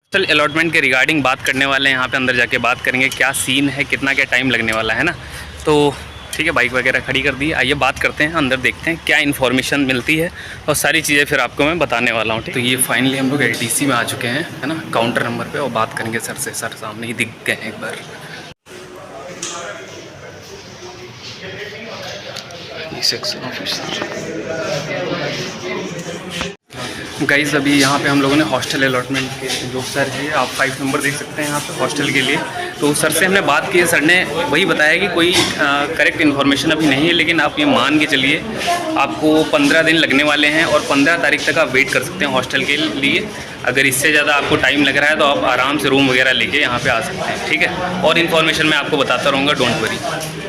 Hostel allotment के regarding बात करने वाले हैं। यहाँ पे अंदर जाके बात करेंगे क्या सीन है, कितना क्या टाइम लगने वाला है ना। तो ठीक है, बाइक वगैरह खड़ी कर दी, आइए बात करते हैं, अंदर देखते हैं क्या इन्फॉर्मेशन मिलती है और सारी चीज़ें फिर आपको मैं बताने वाला हूँ। तो ये फाइनली हम लोग ATC में आ चुके हैं, है ना, काउंटर नंबर पे, और बात करेंगे सर से। सर सामने ही दिख गए हैं एक बार। सेक्शन ऑफिसर गाइज़, अभी यहाँ पे हम लोगों ने हॉस्टल अलॉटमेंट के जो सर है, आप 5 नंबर देख सकते हैं यहाँ पे हॉस्टल के लिए। तो सर से हमने बात की है, सर ने वही बताया कि कोई करेक्ट इन्फॉर्मेशन अभी नहीं है, लेकिन आप ये मान के चलिए आपको 15 दिन लगने वाले हैं और 15 तारीख तक आप वेट कर सकते हैं हॉस्टल के लिए। अगर इससे ज़्यादा आपको टाइम लग रहा है तो आप आराम से रूम वगैरह लेके यहाँ पर आ सकते हैं, ठीक है। और इन्फॉर्मेशन मैं आपको बताता रहूँगा, डोंट वरी।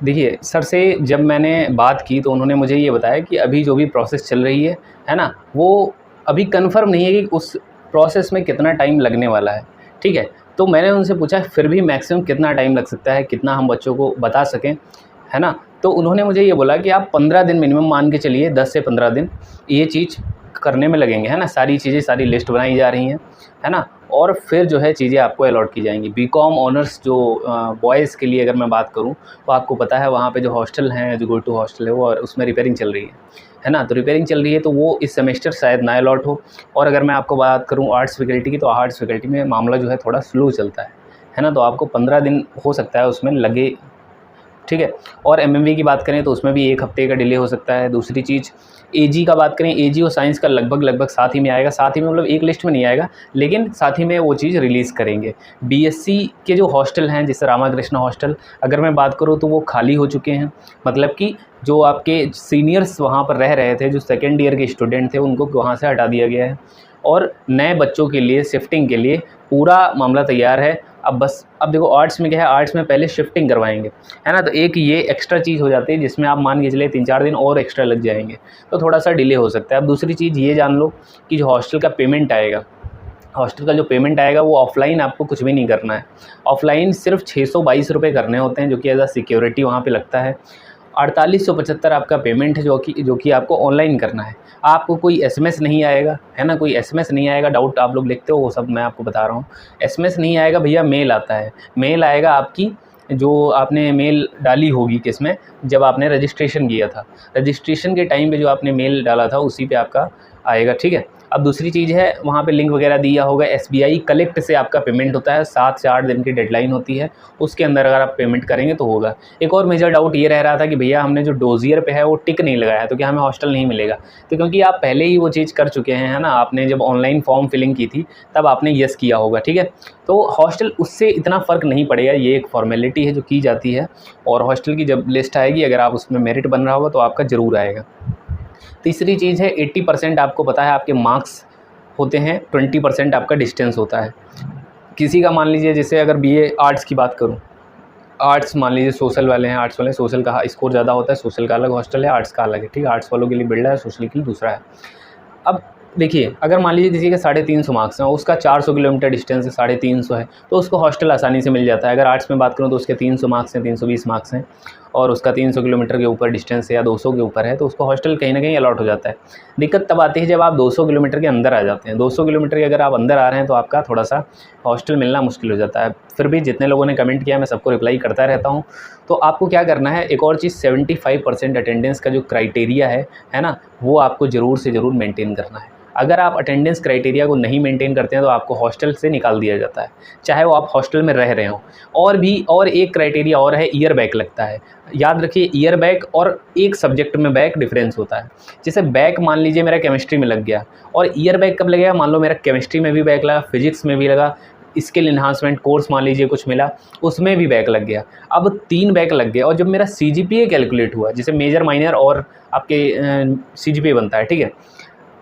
देखिए, सर से जब मैंने बात की तो उन्होंने मुझे ये बताया कि अभी जो भी प्रोसेस चल रही है ना, वो अभी कंफर्म नहीं है कि उस प्रोसेस में कितना टाइम लगने वाला है, ठीक है। तो मैंने उनसे पूछा फिर भी मैक्सिमम कितना टाइम लग सकता है, कितना हम बच्चों को बता सकें, है ना। तो उन्होंने मुझे ये बोला कि आप 15 दिन मिनिमम मान के चलिए, 10 से 15 दिन ये चीज़ करने में लगेंगे, है ना। सारी चीज़ें, सारी लिस्ट बनाई जा रही हैं, है ना, और फिर जो है चीज़ें आपको अलॉट की जाएंगी। बीकॉम ऑनर्स जो बॉयज़ के लिए अगर मैं बात करूं तो आपको पता है वहाँ पे जो हॉस्टल हैं, जो गो टू हॉस्टल है, वो और उसमें रिपेयरिंग चल रही है ना। तो रिपेयरिंग चल रही है तो वो इस सेमेस्टर शायद ना अलॉट हो। और अगर मैं आपको बात करूँ आर्ट्स फैकल्टी की, तो आर्ट्स फैकल्टी में मामला जो है थोड़ा स्लो चलता है ना। तो आपको 15 दिन हो सकता है उसमें लगे, ठीक है। और एमएमवी की बात करें तो उसमें भी 1 हफ्ते का डिले हो सकता है। दूसरी चीज़ एजी का बात करें, एजी और साइंस का लगभग साथ ही में आएगा, साथ ही में मतलब एक लिस्ट में नहीं आएगा, लेकिन साथ ही में वो चीज़ रिलीज़ करेंगे। बीएससी के जो हॉस्टल हैं, जैसे रामाकृष्ण हॉस्टल, अगर मैं बात करूँ तो वो खाली हो चुके हैं। मतलब कि जो आपके सीनियर्स वहाँ पर रह रहे थे, जो सेकेंड ईयर के स्टूडेंट थे, उनको वहाँ से हटा दिया गया है और नए बच्चों के लिए शिफ्टिंग के लिए पूरा मामला तैयार है। अब देखो आर्ट्स में क्या है, आर्ट्स में पहले शिफ्टिंग करवाएंगे, है ना। तो एक ये एक्स्ट्रा चीज़ हो जाती है जिसमें आप मान के चले 3-4 दिन और एक्स्ट्रा लग जाएंगे, तो थोड़ा सा डिले हो सकता है। अब दूसरी चीज़ ये जान लो कि जो हॉस्टल का पेमेंट आएगा, हॉस्टल का जो पेमेंट आएगा वो ऑफलाइन आपको कुछ भी नहीं करना है। ऑफलाइन सिर्फ 622 रुपये करने होते हैं, जो कि एज अ सिक्योरिटी वहाँ पे लगता है। 4875 आपका पेमेंट है, जो कि आपको ऑनलाइन करना है। आपको कोई एसएमएस नहीं आएगा, है ना, कोई एसएमएस नहीं आएगा। डाउट आप लोग लिखते हो, वो सब मैं आपको बता रहा हूँ। एसएमएस नहीं आएगा भैया, मेल आता है। मेल आएगा आपकी, जो आपने मेल डाली होगी किसमें, जब आपने रजिस्ट्रेशन किया था, रजिस्ट्रेशन के टाइम पे जो आपने मेल डाला था उसी पे आपका आएगा, ठीक है। अब दूसरी चीज़ है, वहाँ पे लिंक वगैरह दिया होगा। एसबीआई कलेक्ट से आपका पेमेंट होता है, 7 से 8 दिन की डेडलाइन होती है, उसके अंदर अगर आप पेमेंट करेंगे तो होगा। एक और मेजर डाउट ये रह रहा था कि भैया हमने जो डोजियर पे है वो टिक नहीं लगाया, तो क्या हमें हॉस्टल नहीं मिलेगा। तो क्योंकि आप पहले ही वो चीज़ कर चुके हैं, है ना, आपने जब ऑनलाइन फॉर्म फिलिंग की थी तब आपने येस किया होगा, ठीक है। तो हॉस्टल उससे इतना फ़र्क नहीं पड़ेगा, ये एक फॉर्मेलिटी है जो की जाती है। और हॉस्टल की जब लिस्ट आएगी, अगर आप उसमें मेरिट बन रहा होगा तो आपका ज़रूर आएगा। तीसरी चीज़ है 80% आपको पता है आपके मार्क्स होते हैं, 20% आपका डिस्टेंस होता है। किसी का मान लीजिए, जैसे अगर बीए आर्ट्स की बात करूं, आर्ट्स मान लीजिए सोशल वाले हैं, आर्ट्स वाले, सोशल का स्कोर ज़्यादा होता है, सोशल का अलग हॉस्टल है, आर्ट्स का अलग है, ठीक है। आर्ट्स वालों के लिए बिल्डर है, सोशल के लिए दूसरा है। अब देखिए, अगर मान लीजिए किसी के 350 मार्क्स हैं, उसका 400 किलोमीटर डिस्टेंस है, 350 है, तो उसको हॉस्टल आसानी से मिल जाता है। अगर आर्ट्स में बात करूँ तो उसके 300 मार्क्स हैं, 320 मार्क्स हैं, और उसका 300 किलोमीटर के ऊपर डिस्टेंस है या 200 के ऊपर है, तो उसको हॉस्टल कहीं ना कहीं अलॉट हो जाता है। दिक्कत तब आती है जब आप 200 किलोमीटर के अंदर आ जाते हैं। 200 किलोमीटर के अगर आप अंदर आ रहे हैं तो आपका थोड़ा सा हॉस्टल मिलना मुश्किल हो जाता है। फिर भी जितने लोगों ने कमेंट किया, मैं सबको रिप्लाई करता रहता हूँ। तो आपको क्या करना है, एक और चीज़, 75% अटेंडेंस का जो क्राइटेरिया है ना, वो आपको ज़रूर से ज़रूर मेंटेन करना है। अगर आप अटेंडेंस क्राइटेरिया को नहीं मेंटेन करते हैं तो आपको हॉस्टल से निकाल दिया जाता है, चाहे वो आप हॉस्टल में रह रहे हों। और एक क्राइटेरिया और है, ईयर बैक लगता है। याद रखिए, ईयर बैक और एक सब्जेक्ट में बैक डिफरेंस होता है। जैसे बैक मान लीजिए मेरा केमिस्ट्री में लग गया, और ईयर बैक कब लगेगा, मान लो मेरा केमिस्ट्री में भी बैक लगा, फिजिक्स में भी लगा, स्किल इन्हांसमेंट कोर्स मान लीजिए कुछ मिला, उसमें भी बैक लग गया। अब 3 बैक लग गया, और जब मेरा सीजीपीए कैलकुलेट हुआ, जैसे मेजर माइनर और आपके सीजीपीए बनता है, ठीक है।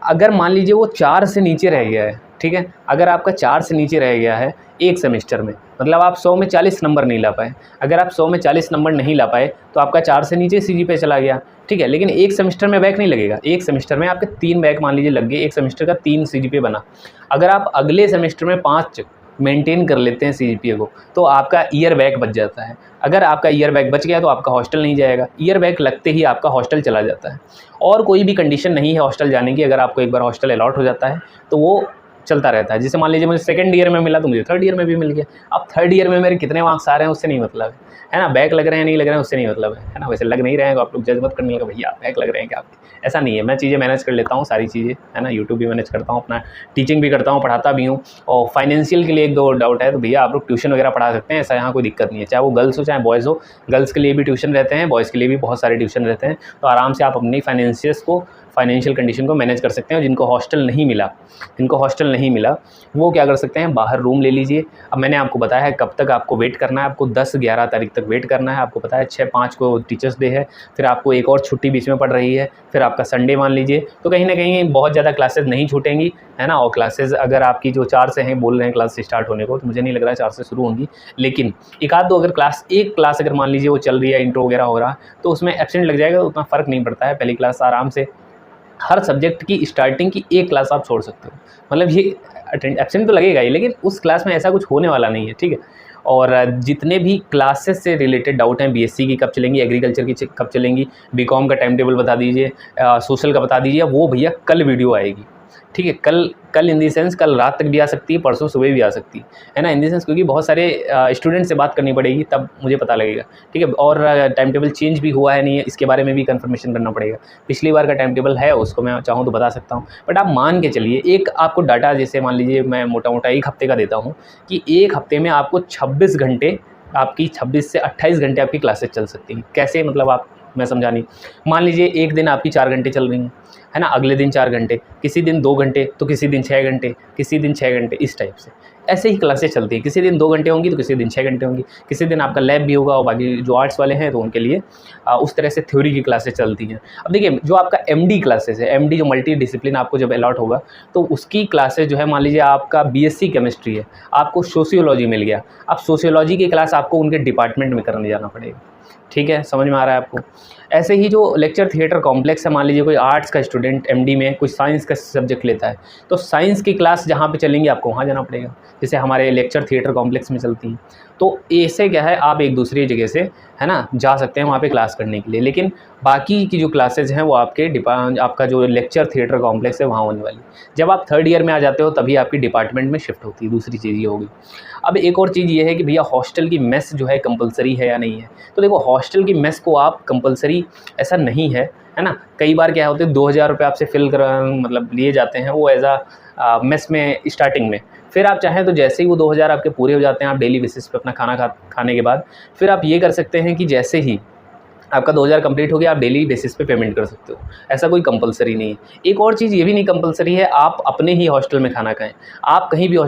अगर मान लीजिए वो 4 से नीचे रह गया है, ठीक है, अगर आपका 4 से नीचे रह गया है एक सेमेस्टर में, मतलब आप 100 में 40 नंबर नहीं ला पाए। अगर आप 100 में 40 नंबर नहीं ला पाए तो आपका 4 से नीचे सीजीपीए चला गया, ठीक है। लेकिन एक सेमेस्टर में बैक नहीं लगेगा, एक सेमेस्टर में आपके 3 बैक मान लीजिए लग गए, एक सेमेस्टर का 3 सीजीपीए बना। अगर आप अगले सेमेस्टर में 5 मेंटेन कर लेते हैं सीजीपीए को, तो आपका ईयर बैक बच जाता है। अगर आपका ईयर बैक बच गया तो आपका हॉस्टल नहीं जाएगा, ईयर बैक लगते ही आपका हॉस्टल चला जाता है। और कोई भी कंडीशन नहीं है हॉस्टल जाने की। अगर आपको एक बार हॉस्टल अलॉट हो जाता है तो वो चलता रहता है। जैसे मान लीजिए मुझे सेकंड ईयर में मिला तो मुझे थर्ड ईयर में भी मिल गया। अब थर्ड ईयर में मेरे कितने मार्क्स आ रहे हैं उससे नहीं मतलब है ना, बैक लग रहे हैं नहीं लग रहे हैं उससे नहीं मतलब है ना। वैसे लग नहीं रहे हैं तो आप लोग जज मत करने लगा भैया बैक लग रहे हैं क्या आपके, ऐसा नहीं है। मैं चीज़ें मैनेज कर लेता हूँ सारी चीज़ें है ना, यूट्यूब भी मैनेज करता हूँ, अपना टीचिंग भी करता हूँ, पढ़ाता भी हूँ। और फाइनेंशियल के लिए एक दो डाउट है तो भैया आप लोग ट्यूशन वगैरह पढ़ा सकते हैं, ऐसा यहाँ कोई दिक्कत नहीं है, चाहे वो गर्ल्स हो चाहे बॉयज़ हो। गर्ल्स के लिए भी ट्यूशन रहते हैं, बॉयज़ के लिए भी बहुत सारे ट्यूशन रहते हैं। तो आराम से आप अपनी फाइनेंशियल कंडीशन को मैनेज कर सकते हैं। और जिनको हॉस्टल नहीं मिला वो क्या कर सकते हैं, बाहर रूम ले लीजिए। अब मैंने आपको बताया है कब तक आपको वेट करना है, आपको 10-11 तारीख तक वेट करना है। आपको पता है 6-5 को टीचर्स डे है, फिर आपको एक और छुट्टी बीच में पड़ रही है, फिर आपका संडे मान लीजिए। तो कहीं ना कहीं बहुत ज़्यादा क्लासेस नहीं छूटेंगी है ना। और क्लासेस अगर आपकी जो 4 से हैं बोल रहे हैं क्लास स्टार्ट होने को, तो मुझे नहीं लग रहा है 4 से शुरू होंगी। लेकिन एक आध दो अगर एक क्लास अगर मान लीजिए वो चल रही है, इंट्रो वगैरह हो रहा है, तो उसमें एब्सेंट लग जाएगा तो उतना फ़र्क नहीं पड़ता है। पहली क्लास आराम से हर सब्जेक्ट की स्टार्टिंग की एक क्लास आप छोड़ सकते हो, मतलब ये एब्सेंट तो लगेगा ही लेकिन उस क्लास में ऐसा कुछ होने वाला नहीं है, ठीक है। और जितने भी क्लासेस से रिलेटेड डाउट हैं, बीएससी की कब चलेंगी, एग्रीकल्चर की कब चलेंगी, बीकॉम का टाइम टेबल बता दीजिए, सोशल का बता दीजिए, वो भैया कल वीडियो आएगी, ठीक है। कल इन दी सेंस कल रात तक भी आ सकती है, परसों सुबह भी आ सकती है ना, इन दी सेंस क्योंकि बहुत सारे स्टूडेंट से बात करनी पड़ेगी तब मुझे पता लगेगा, ठीक है। और टाइम टेबल चेंज भी हुआ है नहीं है इसके बारे में भी कंफर्मेशन करना पड़ेगा। पिछली बार का टाइम टेबल है उसको मैं चाहूँ तो बता सकता हूँ, बट आप मान के चलिए एक आपको डाटा जैसे मान लीजिए मैं मोटा 1 हफ्ते का देता हूँ कि 1 हफ्ते में आपको 26 घंटे आपकी 26 से 28 घंटे आपकी क्लासेस चल सकती हैं। कैसे मतलब आप, मैं समझा नहीं। मान लीजिए एक दिन आपकी 4 घंटे चल रही हैं है ना, अगले दिन 4 घंटे, किसी दिन 2 घंटे तो किसी दिन 6 घंटे, किसी दिन 6 घंटे, इस टाइप से ऐसे ही क्लासेस चलती हैं। किसी दिन 2 घंटे होंगी तो किसी दिन 6 घंटे होंगी, किसी दिन आपका लैब भी होगा और बाकी जो आर्ट्स वाले हैं तो उनके लिए उस तरह से थ्योरी की क्लासेस चलती हैं। अब देखिए जो आपका एमडी क्लासेस है, एमडी जो मल्टी डिसिप्लिन आपको जब अलॉट होगा तो उसकी क्लासेस जो है, मान लीजिए आपका बीएससी केमिस्ट्री है, आपको सोशियोलॉजी मिल गया, अब सोशियोलॉजी की क्लास आपको उनके डिपार्टमेंट में करने जाना पड़ेगा, ठीक है, समझ में आ रहा है आपको। ऐसे ही जो लेक्चर थिएटर कॉम्प्लेक्स है, मान लीजिए कोई आर्ट्स का स्टूडेंट एमडी में कोई साइंस का सब्जेक्ट लेता है तो साइंस की क्लास जहाँ पे चलेंगी आपको वहाँ जाना पड़ेगा, जैसे हमारे लेक्चर थिएटर कॉम्प्लेक्स में चलती हैं। तो ऐसे क्या है, आप एक दूसरी जगह से है ना जा सकते हैं वहाँ पे क्लास करने के लिए, लेकिन बाकी की जो क्लासेज हैं वो आपका जो लेक्चर थिएटर कॉम्प्लेक्स है वहाँ होने वाली। जब आप थर्ड ईयर में आ जाते हो तभी आपकी डिपार्टमेंट में शिफ्ट होती है, दूसरी चीज़ ये होगी। अब एक और चीज़ ये है कि भैया हॉस्टल की मेस जो है कंपलसरी है या नहीं है। तो देखो हॉस्टल की मेस को आप कंपलसरी ऐसा नहीं है ना। कई बार क्या होता है 2000 रुपये आपसे फिल कर मतलब लिए जाते हैं वो एज आ मेस में स्टार्टिंग में। फिर आप चाहें तो जैसे ही वो 2000 आपके पूरे हो जाते हैं, आप डेली बेसिस पे अपना खाना खाने के बाद फिर आप ये कर सकते हैं कि जैसे ही आपका 2000 कंप्लीट हो गया आप डेली बेसिस पे पेमेंट कर सकते हो, ऐसा कोई कंपलसरी नहीं है। एक और चीज़ ये भी नहीं कंपलसरी है आप अपने ही हॉस्टल में खाना खाएं। आप कहीं भी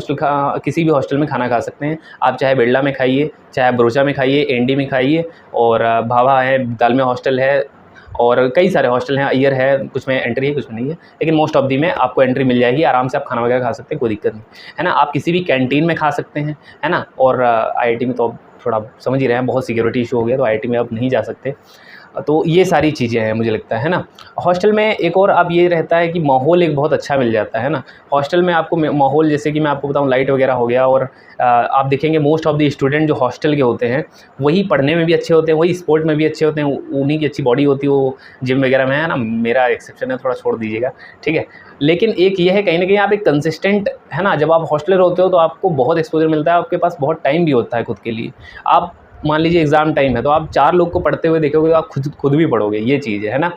किसी भी हॉस्टल में खाना खा सकते हैं। आप चाहे बिरला में खाइए, चाहे बरोचा में खाइए, एनडी में खाइए, और भाभा है, दालमिया हॉस्टल है, और कई सारे हॉस्टल हैं, अयर है, कुछ में एंट्री है कुछ में नहीं है, लेकिन मोस्ट ऑफ दी में आपको एंट्री मिल जाएगी। आराम से आप खाना वगैरह खा सकते हैं, कोई दिक्कत नहीं है ना। आप किसी भी कैंटीन में खा सकते हैं है ना। और आईआईटी में तो अब थोड़ा समझ ही रहे हैं, बहुत सिक्योरिटी इशू हो गया तो आईआईटी में अब नहीं जा सकते। तो ये सारी चीज़ें हैं मुझे लगता है ना। हॉस्टल में एक और अब ये रहता है कि माहौल एक बहुत अच्छा मिल जाता है ना। हॉस्टल में आपको माहौल जैसे कि मैं आपको बताऊं लाइट वगैरह हो गया, और आप देखेंगे मोस्ट ऑफ द स्टूडेंट जो हॉस्टल के होते हैं वही पढ़ने में भी अच्छे होते हैं, वही स्पोर्ट में भी अच्छे होते हैं, उन्हीं की अच्छी बॉडी होती है, वो जिम वगैरह में है ना। मेरा एक्सेप्शन है, थोड़ा छोड़ दीजिएगा, ठीक है। लेकिन एक ये है कहीं ना कहीं आप एक कंसिस्टेंट है ना, जब आप हॉस्टलर होते हो तो आपको बहुत एक्सपोजर मिलता है, आपके पास बहुत टाइम भी होता है खुद के लिए। आप मान लीजिए एग्ज़ाम टाइम है तो आप 4 लोग को पढ़ते हुए देखोगे तो आप खुद भी पढ़ोगे, ये चीज़ है ना।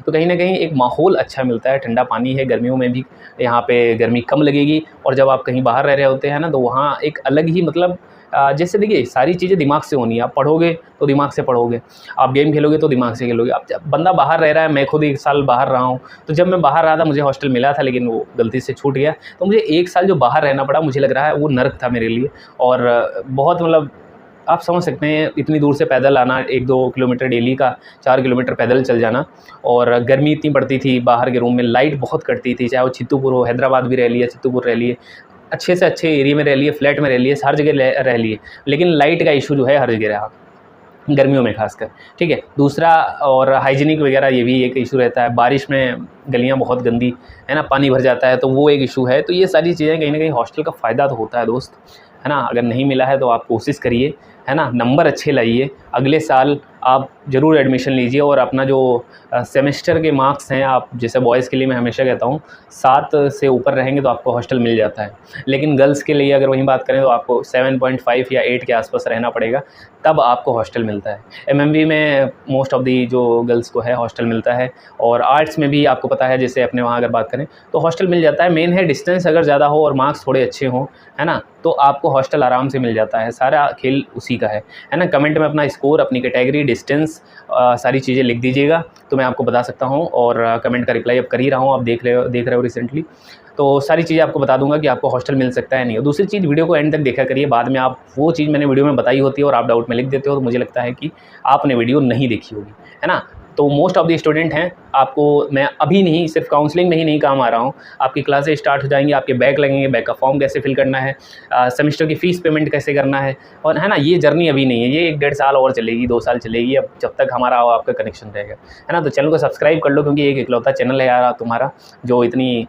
तो कहीं ना कहीं एक माहौल अच्छा मिलता है, ठंडा पानी है, गर्मियों में भी यहाँ पे गर्मी कम लगेगी। और जब आप कहीं बाहर रह रहे होते हैं ना तो वहाँ एक अलग ही मतलब जैसे देखिए सारी चीज़ें दिमाग से होनी है। आप पढ़ोगे तो दिमाग से पढ़ोगे, आप गेम खेलोगे तो दिमाग से खेलोगे। आप जब बंदा बाहर रह रहा है, मैं खुद 1 साल बाहर रहा हूँ, तो जब मैं बाहर रहा था मुझे हॉस्टल मिला था लेकिन वो गलती से छूट गया, तो मुझे 1 साल जो बाहर रहना पड़ा मुझे लग रहा है वो नर्क था मेरे लिए। और बहुत मतलब आप समझ सकते हैं इतनी दूर से पैदल आना, 1-2 किलोमीटर डेली का 4 किलोमीटर पैदल चल जाना, और गर्मी इतनी पड़ती थी, बाहर के रूम में लाइट बहुत कटती थी, चाहे वो चित्तूपुर हो, हैदराबाद भी रह लिया, चित्तूपुर रह लिए, अच्छे से अच्छे एरिया में रह लिए, फ्लैट में रह लिए, हर जगह रह लिए, लेकिन लाइट का इशू जो है हर जगह रहा, गर्मियों में खासकर, ठीक है। दूसरा और हाइजीनिक वगैरह ये भी एक इशू रहता है, बारिश में गलियां बहुत गंदी है ना, पानी भर जाता है तो वो एक इशू है। तो ये सारी चीज़ें कहीं ना कहीं हॉस्टल का फ़ायदा तो होता है दोस्त, है ना। अगर नहीं मिला है तो आप कोशिश करिए, है ना, नंबर अच्छे लाइए, अगले साल आप ज़रूर एडमिशन लीजिए और अपना जो सेमेस्टर के मार्क्स हैं, आप जैसे बॉयज़ के लिए मैं हमेशा कहता हूँ 7 से ऊपर रहेंगे तो आपको हॉस्टल मिल जाता है, लेकिन गर्ल्स के लिए अगर वहीं बात करें तो आपको 7.5 या 8 के आसपास रहना पड़ेगा, तब आपको हॉस्टल मिलता है। एमएमवी में मोस्ट ऑफ़ दी जो गर्ल्स को है हॉस्टल मिलता है, और आर्ट्स में भी आपको पता है जैसे अपने वहाँ अगर बात करें तो हॉस्टल मिल जाता है। मेन है डिस्टेंस अगर ज़्यादा हो और मार्क्स थोड़े अच्छे हों, है ना, तो आपको हॉस्टल आराम से मिल जाता है। सारा खेल उसी का है ना। कमेंट में अपना स्कोर, अपनी कैटेगरी, डिस्टेंस, सारी चीज़ें लिख दीजिएगा तो मैं आपको बता सकता हूँ, और कमेंट का रिप्लाई अब कर ही रहा हूँ, आप देख रहे हो रिसेंटली, तो सारी चीज़ें आपको बता दूंगा कि आपको हॉस्टल मिल सकता है नहीं। और दूसरी चीज़, वीडियो को एंड तक देखा करिए, बाद में आप वो चीज़ मैंने वीडियो में बताई होती है और आप डाउट में लिख देते हो तो मुझे लगता है कि आपने वीडियो नहीं देखी होगी, है ना। तो मोस्ट ऑफ द स्टूडेंट हैं, आपको मैं अभी नहीं, सिर्फ काउंसलिंग में ही नहीं काम आ रहा हूँ, आपकी क्लासेस स्टार्ट हो जाएंगी, आपके बैक लगेंगे, बैक का फॉर्म कैसे फिल करना है, सेमेस्टर की फ़ीस पेमेंट कैसे करना है, और है ना, ये जर्नी अभी नहीं है, ये 1-1.5 साल और चलेगी, 2 साल चलेगी, अब जब तक हमारा आपका कनेक्शन रहेगा, है ना। तो चैनल को सब्सक्राइब कर लो, क्योंकि एक इकलौता चैनल है यार तुम्हारा जो इतनी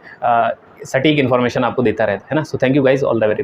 सटीक इन्फॉर्मेशन आपको देता रहता है ना। So thank you guys, all the very best.